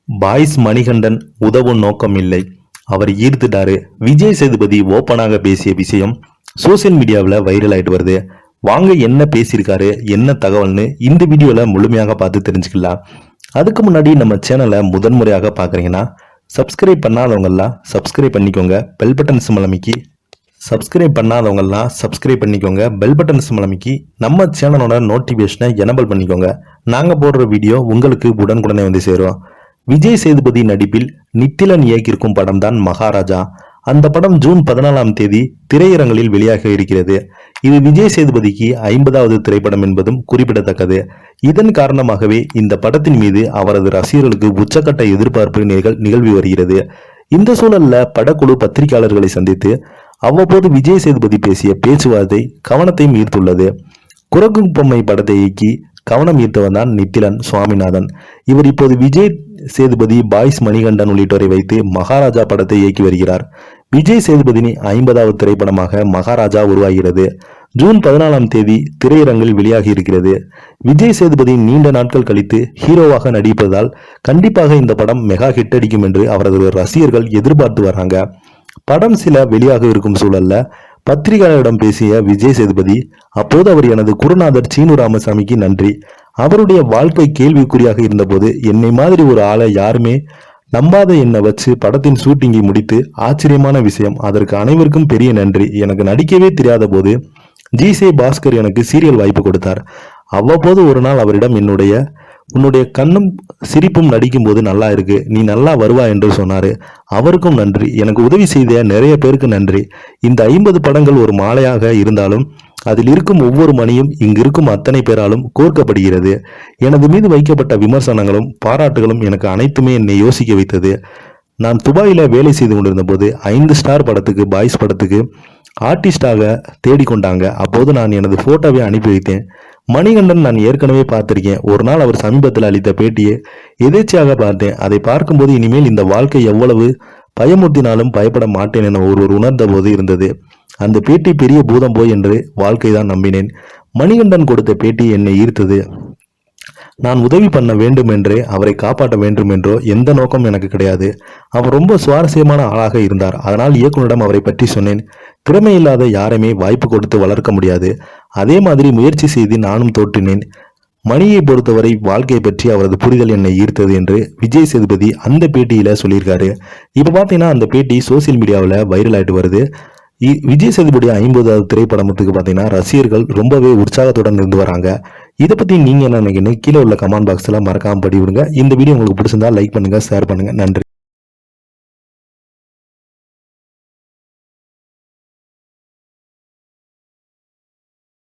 Boys Manikandan உதவும் நோக்கம் இல்லை, அவர் ஈர்த்துட்டாரு. விஜய் சேதுபதி ஓப்பனாக பேசிய விஷயம் சோசியல் மீடியாவில் வைரல் ஆயிட்டு வருது. வாங்க என்ன பேசியிருக்காரு, என்ன தகவல்னு இந்த வீடியோவில் முழுமையாக பார்த்து தெரிஞ்சுக்கலாம். அதுக்கு முன்னாடி நம்ம சேனலை முதன்முறையாக பார்க்குறீங்கன்னா சப்ஸ்கிரைப் பண்ணாதவங்கெல்லாம் சப்ஸ்கிரைப் பண்ணிக்கோங்க. பெல் பட்டன் சிம்பல் அமைக்கி சப்ஸ்கிரைப் பண்ணாதவங்கெல்லாம் சப்ஸ்கிரைப் பண்ணிக்கோங்க. பெல் பட்டன் சிம்பல் அமைக்கி நம்ம சேனலோட நோட்டிஃபிகேஷனை எனபிள் பண்ணிக்கோங்க. நாங்கள் போடுற வீடியோ உங்களுக்கு உடனுக்குடனே வந்து சேரும். விஜய் சேதுபதி நடிப்பில் நித்திலன் இயக்கியிருக்கும் படம் தான் மகாராஜா. அந்த படம் ஜூன் 14ஆம் தேதி திரையரங்களில் வெளியாக இருக்கிறது. இது விஜய் சேதுபதிக்கு 50வது திரைப்படம் என்பதும் குறிப்பிடத்தக்கது. இதன் காரணமாகவே இந்த படத்தின் மீது அவரது ரசிகர்களுக்கு உச்சக்கட்ட எதிர்பார்ப்பு நிகழ்வி வருகிறது. இந்த சூழல்ல படக்குழு பத்திரிகையாளர்களை சந்தித்து அவ்வப்போது விஜய் சேதுபதி பேசிய பேச்சுவார்த்தை கவனத்தை ஈர்த்துள்ளது. குரங்கு பொம்மை படத்தை இயக்கி கவனம் ஈர்த்தவன் தான் நித்திலன் சுவாமிநாதன். இவர் இப்போது விஜய் சேதுபதி, பாய்ஸ் மணிகண்டன் உள்ளிட்டோரை வைத்து மகாராஜா படத்தை இயக்கி வருகிறார். விஜய் சேதுபதியின் 50வது திரைப்படமாக மகாராஜா உருவாகிறது. ஜூன் 14ஆம் தேதி திரையரங்கில் வெளியாகி இருக்கிறது. விஜய் சேதுபதி நீண்ட நாட்கள் கழித்து ஹீரோவாக நடிப்பதால் கண்டிப்பாக இந்த படம் மெகா ஹிட் அடிக்கும் என்று அவரது ரசிகர்கள் எதிர்பார்த்து வராங்க. படம் சில வெளியாக இருக்கும் சூழல்ல பத்திரிகையாளரிடம் பேசிய விஜய் சேதுபதி, அப்போது அவர் எனது குருநாதர் சீனு ராமசாமிக்கு நன்றி. அவருடைய வாழ்க்கை கேள்விக்குறியாக இருந்தபோது என்னை மாதிரி ஒரு ஆளை யாருமே நம்பாத என்னை வச்சு படத்தின் ஷூட்டிங்கை முடித்து ஆச்சரியமான விஷயம். அதற்கு அனைவருக்கும் பெரிய நன்றி. எனக்கு நடிக்கவே தெரியாத போது ஜிசே பாஸ்கர் எனக்கு சீரியல் வாய்ப்பு கொடுத்தார். அவ்வப்போது ஒரு நாள் அவரிடம் உன்னுடைய கண்ணும் சிரிப்பும் நடிக்கும் போது நல்லா இருக்கு, நீ நல்லா வருவா என்று சொன்னாரு. அவருக்கும் நன்றி. எனக்கு உதவி செய்த நிறைய பேருக்கு நன்றி. இந்த 50 படங்கள் ஒரு மாலையாக இருந்தாலும் அதில் இருக்கும் ஒவ்வொரு மணியும் இங்கு இருக்கும் அத்தனை பேராலும் கோர்க்கப்படுகிறது. எனது மீது வைக்கப்பட்ட விமர்சனங்களும் பாராட்டுகளும் எனக்கு அனைத்துமே என்னை யோசிக்க வைத்தது. நான் துபாயில வேலை செய்து கொண்டிருந்த போது 5 ஸ்டார் படத்துக்கு, பாய்ஸ் படத்துக்கு ஆர்டிஸ்டாக தேடிக்கொண்டாங்க. அப்போது நான் எனது போட்டோவை அனுப்பி வைத்தேன். மணிகண்டன் நான் ஏற்கனவே பார்த்திருக்கேன். ஒரு நாள் அவர் சமீபத்தில் அளித்த பேட்டியை எதேச்சையாக பார்த்தேன். அதை பார்க்கும்போது இனிமேல் இந்த வாழ்க்கை எவ்வளவு பயமுறுத்தினாலும் பயப்பட மாட்டேன் என ஒருவர் உணர்ந்த போது இருந்தது. அந்த பேட்டி பெரிய பூதம் போய் என்று வாழ்க்கை தான் நம்பினேன். மணிகண்டன் கொடுத்த பேட்டி என்னை ஈர்த்தது. நான் உதவி பண்ண வேண்டும் என்றே, அவரை காப்பாற்ற வேண்டும் என்றோ எந்த நோக்கம் எனக்கு கிடையாது. அவர் ரொம்ப சுவாரஸ்யமான ஆளாக இருந்தார். அதனால் இயக்குனரிடம் அவரை பற்றி சொன்னேன். திறமை இல்லாத யாரையுமே வாய்ப்பு கொடுத்து வளர்க்க முடியாது. அதே மாதிரி முயற்சி செய்து நானும் தோற்றினேன். மணியை பொறுத்தவரை வாழ்க்கையை பற்றி அவரது புரிதல் என்னை ஈர்த்தது என்று விஜய் சேதுபதி அந்த பேட்டியில சொல்லியிருக்காரு. இப்ப பாத்தீங்கன்னா அந்த பேட்டி சோசியல் மீடியாவில் வைரல் ஆயிட்டு வருது. விஜய் சேதுபதி 50வது திரைப்படத்துக்கு பார்த்தீங்கன்னா ரசிகர்கள் ரொம்பவே உற்சாகத்துடன் இருந்து வராங்க. இதை பத்தி நீங்க என்ன நினைக்கிறீங்க? கீழே உள்ள கமெண்ட் பாக்ஸ்ல மறக்காம படி விடுங்க. இந்த வீடியோ உங்களுக்கு பிடிச்சிருந்தா லைக் பண்ணுங்க, ஷேர் பண்ணுங்க. நன்றி.